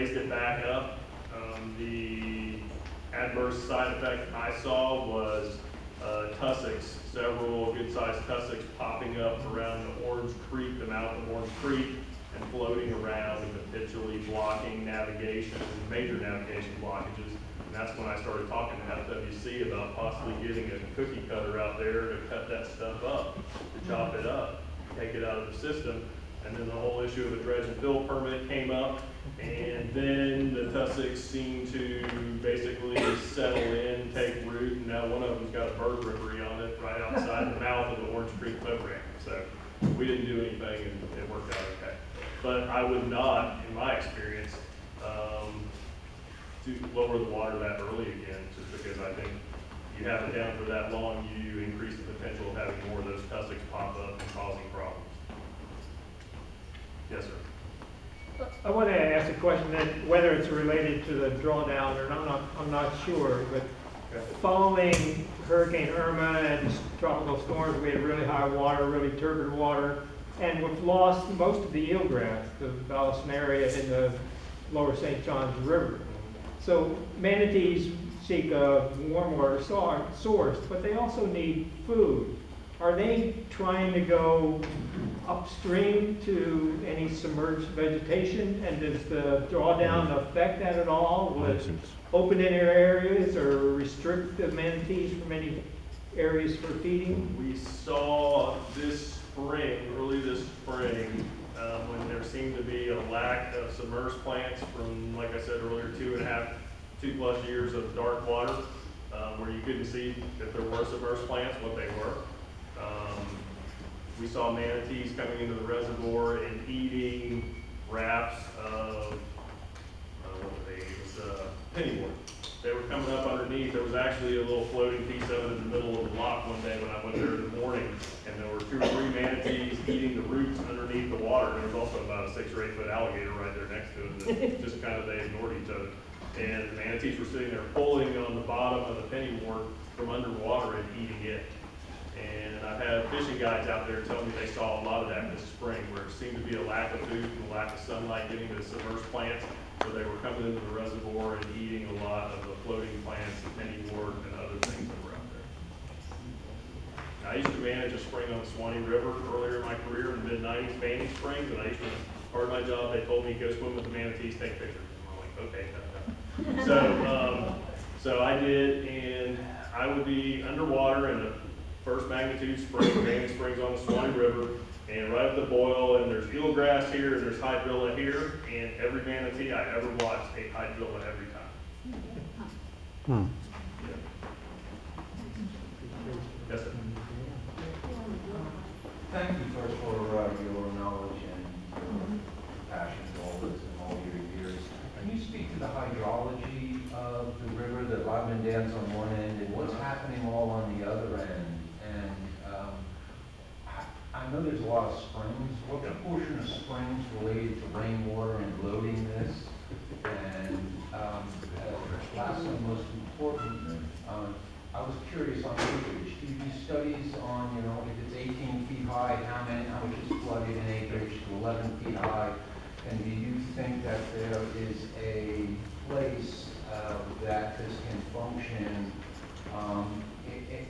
raised it back up. The adverse side effect I saw was tussocks, several good-sized tussocks popping up around the Orange Creek, the mouth of Orange Creek, and floating around and potentially blocking navigation, major navigation blockages. And that's when I started talking to FWC about possibly getting a cookie cutter out there to cut that stuff up, to chop it up, take it out of the system. And then the whole issue of the dredge and fill permit came up, and then the tussocks seemed to basically settle in, take root, and now one of them's got a bird rookery on it right outside the mouth of the Orange Creek boat ramp. So we didn't do anything, and it worked out okay. But I would not, in my experience, to lower the water that early again, just because I think you have it down for that long, you increase the potential of having more of those tussocks pop up and causing problems. Yes, sir. I want to ask a question that whether it's related to the drawdown or not, I'm not sure, but following Hurricane Irma and tropical storms, we had really high water, really turbid water, and we've lost most of the eelgrass, the Ballast area in the lower St. Johns River. So manatees seek a warm water source, but they also need food. Are they trying to go upstream to any submerged vegetation, and does the drawdown affect that at all? Will it open any areas or restrict the manatees from any areas for feeding? We saw this spring, early this spring, when there seemed to be a lack of submerged plants from, like I said earlier, 2+ years of dark water, where you couldn't see if there were submerged plants, what they were. We saw manatees coming into the reservoir and eating rafts of, what were they? It was pennywort. They were coming up underneath. There was actually a little floating piece of it in the middle of the lock one day when I went there in the morning, and there were 2 or 3 manatees eating the roots underneath the water. There was also about a 6 or 8 foot alligator right there next to it that just kind of, they ignored each other. And the manatees were sitting there pulling on the bottom of the pennywort from underwater and eating it. And I've had fishing guides out there telling me they saw a lot of that this spring, where it seemed to be a lack of food and a lack of sunlight getting to the submerged plants, where they were coming into the reservoir and eating a lot of the floating plants, the pennywort, and other things that were out there. Now, I used to manage a spring on the Swanee River earlier in my career in the mid-90s, Fanning Springs, and I used to, part of my job, they told me go swim with the manatees, take pictures. And I'm like, okay, so I did, and I would be underwater in the first magnitude spring, Fanning Springs on the Swanee River, and right at the boil, and there's eelgrass here, and there's hydrilla here, and every manatee I ever watched ate hydrilla every time. Yeah. Yes, sir. Thank you first for your knowledge and passion for all this and all your years. Can you speak to the hydrology of the river, the Rodman dams on one end, and what's happening all on the other end? And I know there's a lot of springs. What proportion of springs related to rainwater and loading this? And last and most important, I was curious on acreage. Do you do studies on, if it's 18 feet high, how much is flooded in acreage to 11 feet high? And do you think that there is a place that this can function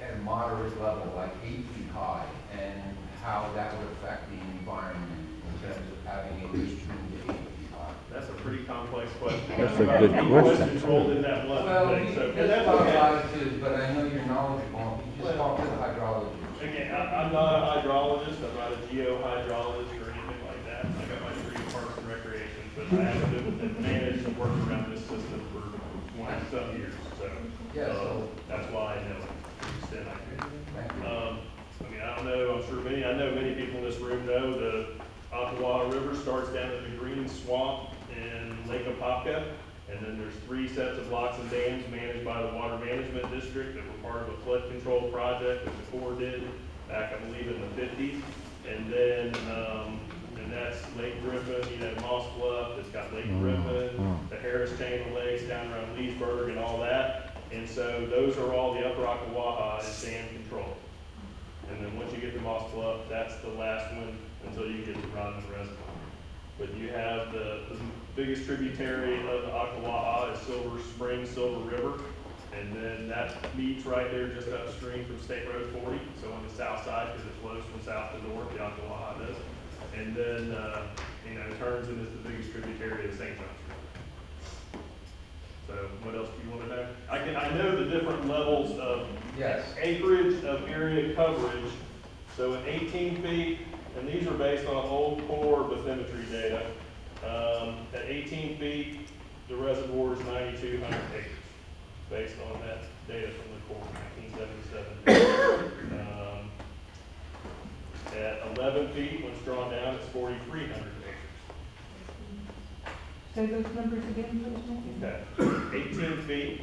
at a moderate level, like 8 feet high, and how that would affect the environment in terms of having a leach to 8 feet high? That's a pretty complex question. That's a good question. Controlled in that one Well, thing, you so just that's talk okay. about it too, but I know you're knowledgeable. You just talk to the hydrologist. Again, I'm not a hydrologist, I'm not a geohydrologist or anything like that. I got my degree in Parks and Recreation, but I have lived and managed and worked around this system for 20-some years, so that's why I know it to the extent I can. I don't know, I know many people in this room know the Ocklawaha River starts down at the Green Swamp in Lake Apopka, and then there's 3 sets of locks and dams managed by the Water Management District that were part of a flood control project that the Corps did back, I believe, in the 50s. And then, and that's Lake Griffin, Moss Bluff, it's got Lake Griffin, the Harris Chain of Lakes down around Leesburg and all that. And so those are all the upper Ocklawaha is dam control. And then once you get to Moss Bluff, that's the last one until you get to Rodman Reservoir. But you have the biggest tributary of the Ocklawaha is Silver Spring, Silver River. And then that meets right there just upstream from State Road 40. So on the south side, because it flows from south to north, the Ocklawaha does. And then, turns and is the biggest tributary of the St. Johns River. So what else do you want to know? I know the different levels of Yes. acreage of area coverage. So at 18 feet, and these are based on old core bathymetry data. At 18 feet, the reservoir is 9,200 acres, based on that data from the core, 1977. At 11 feet, when it's drawn down, it's 4,300 acres. Say those numbers again, please. Okay, 18 feet.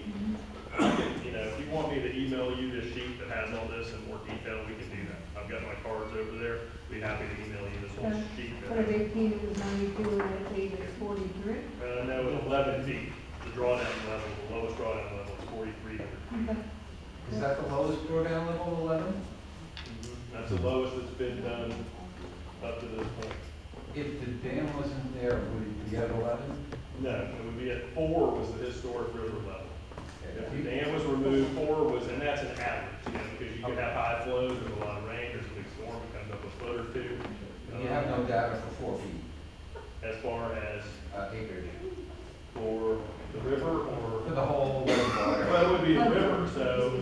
I can, if you want me to email you this sheet that has all this in more detail, we can do that. I've got my cards over there. Be happy to email you this whole sheet. But at 18, it was 92, and at 8, it's 43. No, at 11 feet, the drawdown level, the lowest drawdown level is 4,300. Okay. Is that the lowest drawdown level, 11? That's the lowest that's been done up to this point. If the dam wasn't there, would it be at 11? No, it would be at 4 was the historic river level. If the dam was removed, 4 was, and that's an average, because you could have high flows, there's a lot of rain, there's a big storm, it comes up a foot or two. You have no data for 4 feet As far as acreage. for the river or? For the whole reservoir. Well, it would be the river, so,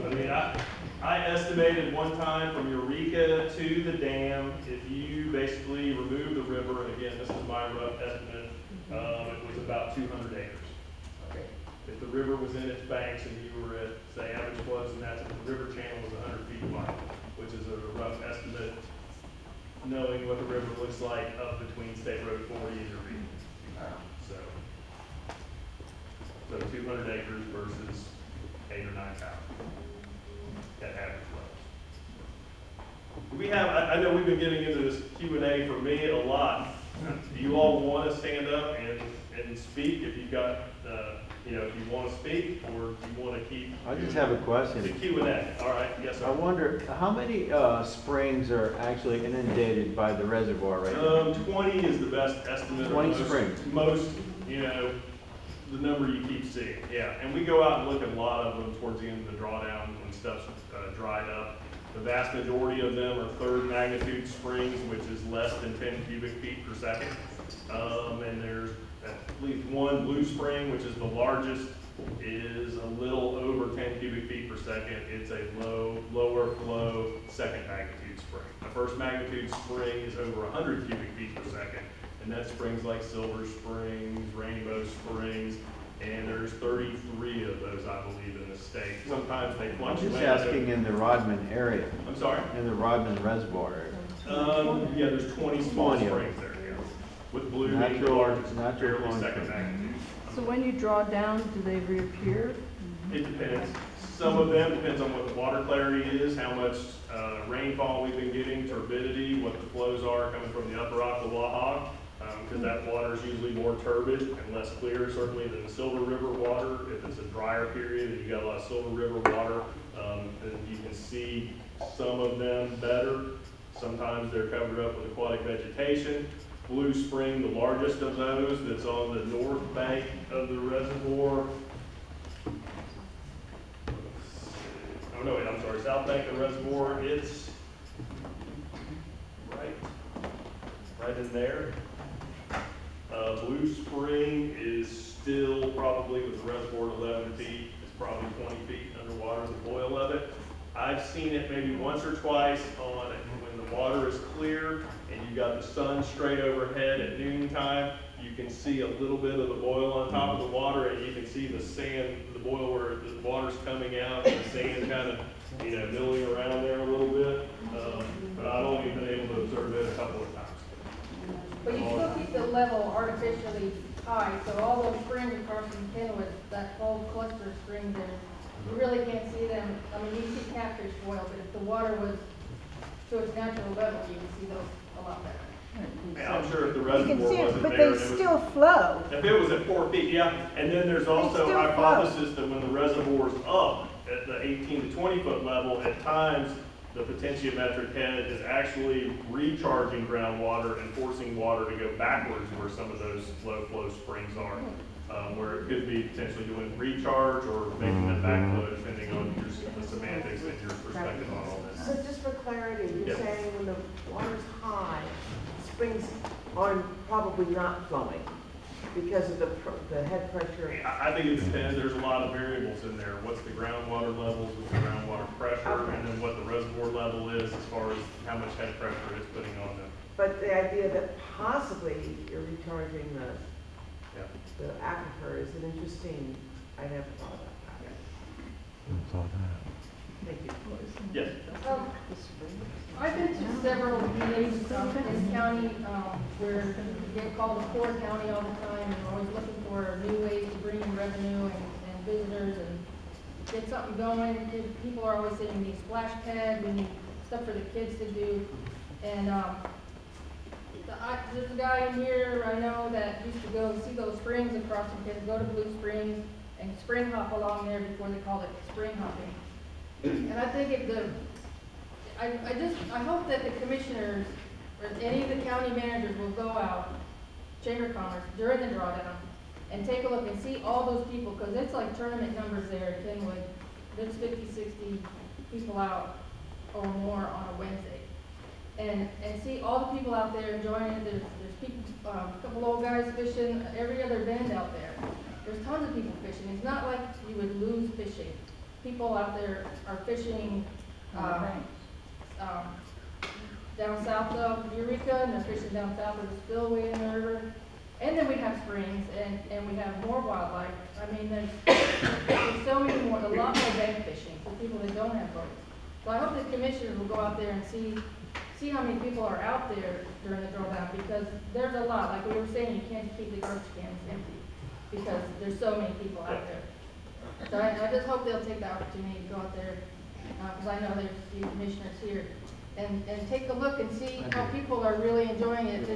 I estimated one time from Eureka to the dam, if you basically remove the river, and again, this is my rough estimate, it was about 200 acres. Okay. If the river was in its banks and you were at, say, average flows, and that's, the river channel was 100 feet wide, which is a rough estimate, knowing what the river looks like up between State Road 40 and Eureka. So 200 acres versus 8 or 9 towers at average levels. We have, I know we've been getting into this Q&A for me a lot. Do you all want to stand up and speak if you've got, if you want to speak, or do you want to keep? I just have a question. The Q&A, all right, yes, I sir. wonder, how many springs are actually inundated by the reservoir right now? 20 is the best estimate. 20 Most- springs. Most, the number you keep seeing, yeah. And we go out and look at a lot of them towards the end of the drawdown when stuff's dried up. The vast majority of them are third magnitude springs, which is less than 10 cubic feet per second. And there's at least one blue spring, which is the largest, is a little over 10 cubic feet per second. It's a lower flow second magnitude spring. The first magnitude spring is over 100 cubic feet per second. And that's springs like Silver Springs, Rainbow Springs, and there's 33 of those, I believe, in the state. Sometimes they I'm fluctuate. just asking in the Rodman area, I'm sorry? in the Rodman Reservoir area. Yeah, there's 20 small 20 of them. springs there, yeah. With blue being the Natural- largest, natural fairly second flowing magnitude. So when you draw down, do they reappear? It depends. Some of them depends on what the water clarity is, how much rainfall we've been getting, turbidity, what the flows are coming from the upper Ocklawaha, because that water is usually more turbid and less clear, certainly than the Silver River water. If it's a drier period and you got a lot of Silver River water, then you can see some of them better. Sometimes they're covered up with aquatic vegetation. Blue Spring, the largest of those, that's on the north bank of the reservoir. Oh, no, wait, I'm sorry, south bank of the reservoir, it's right in there. Blue Spring is still probably, with the reservoir at 11 feet, it's probably 20 feet underwater, the boil of it. I've seen it maybe once or twice on it when the water is clear and you got the sun straight overhead at noontime. You can see a little bit of the boil on top of the water, and you can see the sand, the boil where the water's coming out, and the sand kind of, milling around there a little bit. But I've only been able to observe it a couple of times. But you still keep the level artificially high, so all those springs across from Kenwood, that whole cluster of springs there, you really can't see them. I mean, you can see catfish boil, but if the water was to its natural level, you can see those a lot better. Yeah, I'm sure if the You reservoir can see it, wasn't but there, they and it was, still flow. if it was at 4 feet, yeah. And then there's also a still flow. hypothesis that when the reservoir's up at the 18 to 20 foot level, at times the potentiometric head is actually recharging groundwater and forcing water to go backwards where some of those low flow springs are. Where it could be potentially doing recharge or making them backflow, depending on the semantics and your perspective on all this. So just for clarity, you're Yeah. saying when the water's high, springs are probably not flowing because of the head pressure? I think it depends, there's a lot of variables in there. What's the groundwater levels, what's the groundwater pressure, and then what the reservoir level is as far as how much head pressure it's putting on them. But the idea that possibly you're recharging Yeah. the aquifer is an interesting, I never thought about that. Thank you. Yes. I've been to several meetings in county, where we get called a poor county all the time, and we're always looking for new ways to bring in revenue and visitors and get something going. People are always saying we need splash pad, we need stuff for the kids to do. And, there's a guy in here I know that used to go see those springs across from kids, go to Blue Springs and spring hop along there before they called it spring hopping. And I think if I hope that the commissioners or any of the county managers will go out, Chamber of Commerce, during the drawdown and take a look and see all those people, because it's like tournament numbers there at Kenwood. There's 50, 60 people out or more on a Wednesday. And see all the people out there enjoying it. There's people, a couple old guys fishing every other bend out there. There's tons of people fishing. It's not like you would lose fishing. People out there are fishing, down south of Eureka, and they're fishing down south of the spillway in the river. And then we have springs, and we have more wildlife. I mean, there's so many more, a lot more bank fishing for people that don't have boats. So I hope the commissioners will go out there and see how many people are out there during the drawdown, because there's a lot. Like we were saying, you can't keep the garbage cans empty, because there's so many people out there. So I just hope they'll take the opportunity to go out there, because I know there's a few commissioners here, and take a look and see how people are really enjoying it.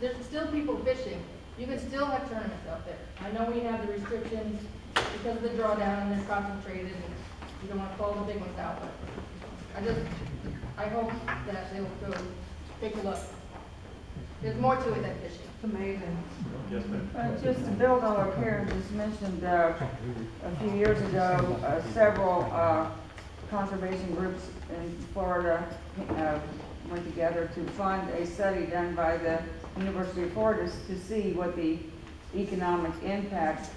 There's still people fishing. You can still have tournaments out there. I know we have the restrictions because of the drawdown, and they're concentrated, and you don't want to call the big ones out, but I hope that they'll go take a look. There's more to it than fishing. It's amazing. Yes, ma'am. Just to build on what Karen just mentioned, a few years ago, several conservation groups in Florida went together to fund a study done by the University of Florida to see what the economic impact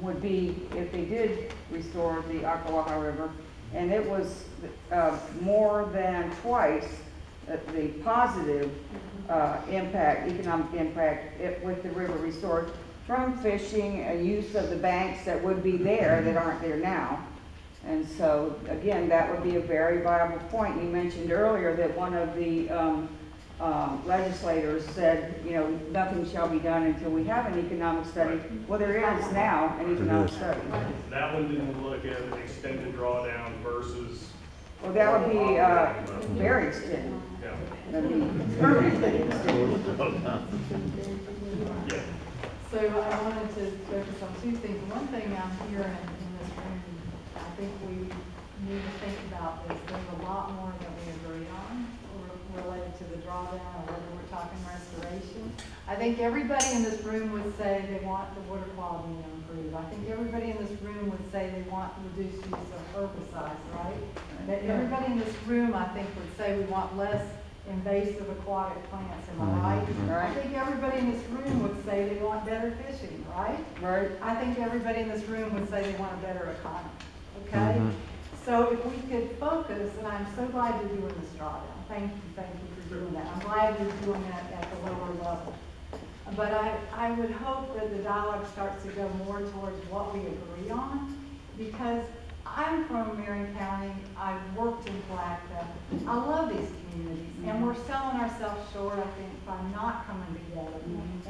would be if they did restore the Ocklawaha River. And it was more than twice the positive impact, economic impact with the river restored from fishing and use of the banks that would be there that aren't there now. And so, again, that would be a very viable point. You mentioned earlier that one of the legislators said, you know, nothing shall be done until we have an economic study. Well, there is now an economic study. That one didn't look at an extended drawdown versus. Well, that would be very extended. Yeah. That'd be permanently extended. Yeah. So I wanted to focus on two things. One thing I'm hearing in this room, I think we need to think about is there's a lot more that we agree on related to the drawdown or whether we're talking restoration. I think everybody in this room would say they want the water quality to improve. I think everybody in this room would say they want reduced use of herbicides, right? That everybody in this room, I think, would say we want less invasive aquatic plants, am I right? I think everybody in this room would say they want better fishing, right? Right. I think everybody in this room would say they want a better economy, okay? So if we could focus, and I'm so glad you're doing this drawdown. Thank you for doing that. I'm glad you're doing that at the lower level. But I would hope that the dialogue starts to go more towards what we agree on, because I'm from Marion County. I've worked in Palatka. I love these communities, and we're selling ourselves short, I think, by not coming together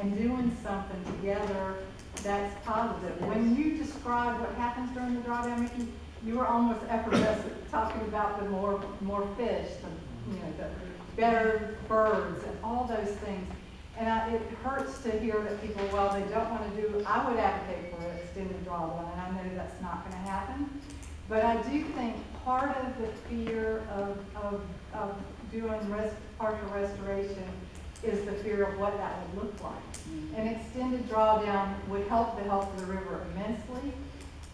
and doing something together that's positive. When you describe what happens during the drawdown, Mickey, you were almost effervescent talking about the more fish, the better birds, and all those things. And it hurts to hear that people, well, they don't want to do. I would advocate for an extended drawdown, and I know that's not going to happen. But I do think part of the fear of doing partial restoration is the fear of what that would look like. An extended drawdown would help the health of the river immensely.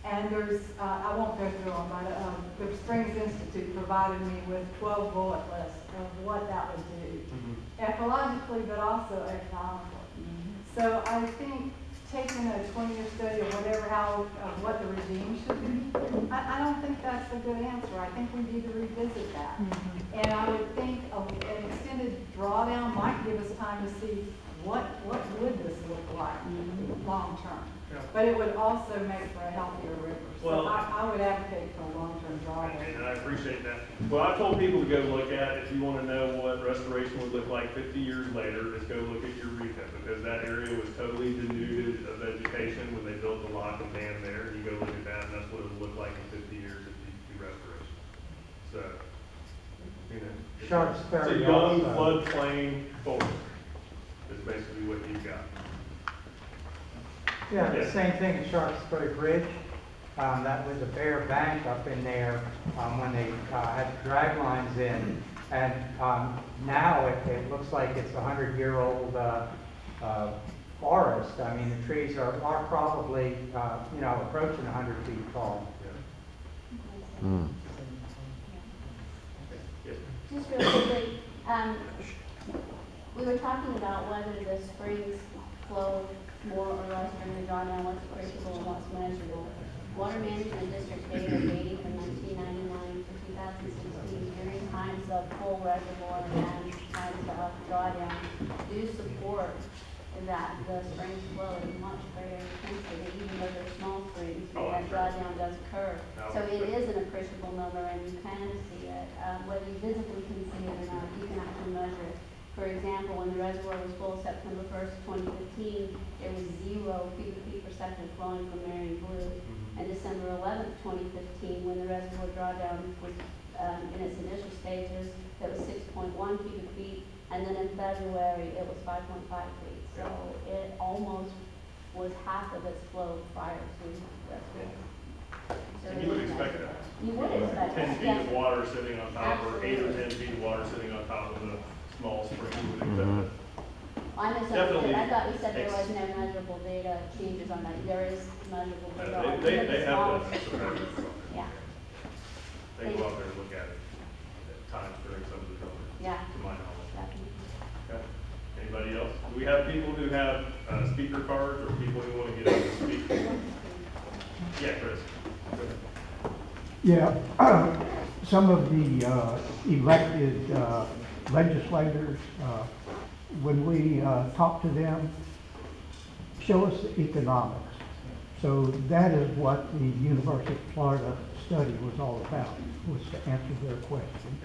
And there's, I won't go through them, but the Springs Institute provided me with 12 bullet lists of what that would do, ecologically, but also economically. So I think taking a 20-year study of what the regime should be, I don't think that's a good answer. I think we need to revisit that. And I would think an extended drawdown might give us time to see what would this look like long term. Yeah. But it would also make for a healthier river. So Well, I would advocate for a long-term drawdown. And I appreciate that. Well, I told people to go look at, if you want to know what restoration would look like 50 years later, is go look at Eureka, because that area was totally denuded of vegetation when they built the lock and dam there. You go look at that, and that's what it would look like in 50 years if you do restoration. So, you know, it's Sharpsbury a young also. floodplain forest. Is basically what you've got. Yeah, the Yeah. same thing at Sharpsbury Bridge. That was a bare bank up in there when they had drag lines in. And now it looks like it's a 100-year-old forest. I mean, the trees are probably, approaching 100 feet tall. Just real quickly, we were talking about whether the springs flow more or less during the drawdown, what's appreciable and what's measurable. Water Management District data dating from 1999 to 2016 during times of full reservoir and times of drawdown do support that the springs flow at a much greater intensity, even though they're small springs, that drawdown does occur. So it is an appreciable number, and you can see it. Whether you visibly can see it or not, you can actually measure it. For example, when the reservoir was full September 1st, 2015, there was 0 cubic feet per second flowing from Marion Blue. And December 11th, 2015, when the reservoir drawdown was in its initial stages, it was 6.1 cubic feet. And then in February, it was 5.5 feet. So it almost was half of its flow prior to restoration. So And you would expect that. You would expect 10 that, feet of yes. water sitting on top, or 8 or Absolutely. 10 feet of water sitting on top of the small spring, you would expect that. I Definitely. misunderstood. I thought you said there was no measurable data changes on that. There is measurable data. on They even the have smaller done some springs. measurements. Yeah, They go out there and look at it at times during some of the numbers, yeah, to my knowledge. definitely. Okay. Anybody else? Do we have people who have speaker cards, or people who want to get up and speak? Yeah, Chris. Go ahead. Yeah, some of the elected legislators, when we talk to them, show us the economics. So that is what the University of Florida study was all about, was to answer their question.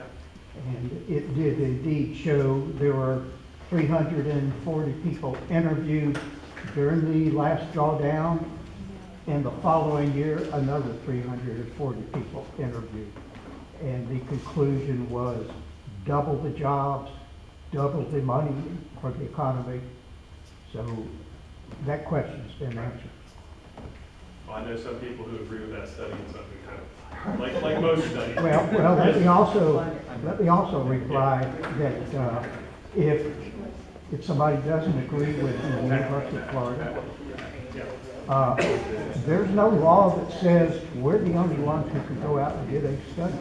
And it did indeed show there were 340 people interviewed during the last drawdown. And the following year, another 340 people interviewed. And the conclusion was double the jobs, double the money for the economy. So that question's been answered. Well, I know some people who agree with that study and some who don't. Like most studies. Well, let me also reply that if somebody doesn't agree with the University of Florida, there's no law that says we're the only ones who can go out and get a study.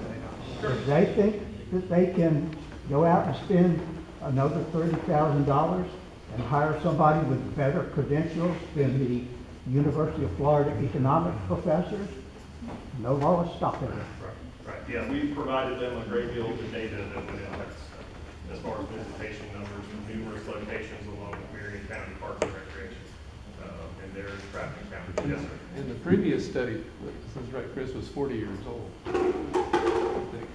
If they think that they can go out and spend another $30,000 and hire somebody with better credentials than the University of Florida economic professors, no law is stopping them. Right, yeah, we've provided them a great deal of the data that went into that study, as far as visitation numbers from numerous locations along with Marion County Parks and Recreation, and their traffic county. Yes, sir. And the previous study, this is right, Chris, was 40 years old. I think.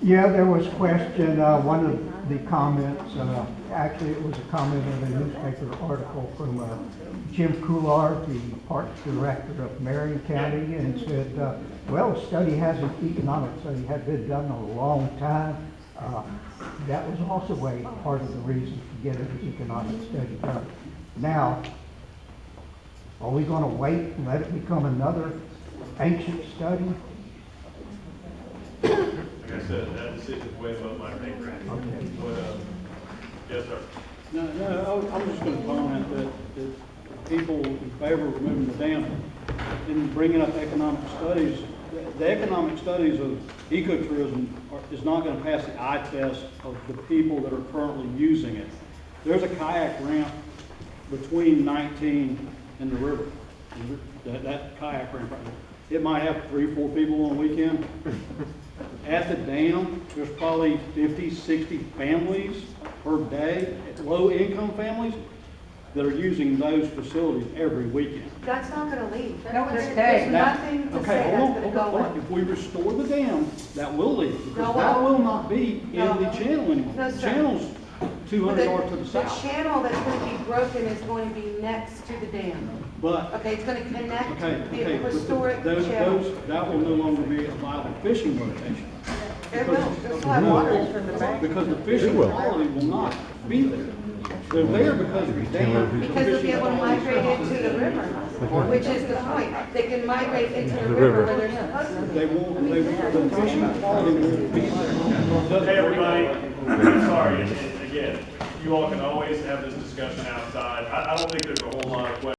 Yeah, there was question, one of the comments, actually it was a comment in a newspaper article from Jim Coulard, the Parks Director of Marion County, and said, well, a study hasn't, economic study had been done in a long time. That was also a part of the reason to get an economic study done. Now, are we going to wait and let it become another ancient study? I said, that decision's way above my pay grade. But, yes, sir. No, I'm just gonna comment that people in favor of removing the dam and bringing up economic studies, the economic studies of ecotourism is not gonna pass the eye test of the people that are currently using it. There's a kayak ramp between 19 and the river, that kayak ramp right there. It might have 3 or 4 people on a weekend. At the dam, there's probably 50, 60 families per day, low-income families, that are using those facilities every weekend. That's not gonna leave. No, There's stay. nothing to Okay, say hold that's on, gonna hold go on. away. If we restore the dam, that will leave, No, because that will not be in no. the channel anymore. No, The sir. channel's 200 yards to the The south. channel that's gonna be broken is going to be next to the dam. But, Okay, it's gonna connect okay, the okay, but historic those, channel. that will no longer be a viable fishing location. It will, it's like water from the bank. Because the fishing quality will not be there. They're there because of the dam. Because they'll be able to migrate into the river, which is the point. They can migrate into the river where they're supposed to be. They won't, the fishing quality won't be there. Hey, everybody, I'm sorry, and again, you all can always have this discussion outside. I don't think there's a whole lot of questions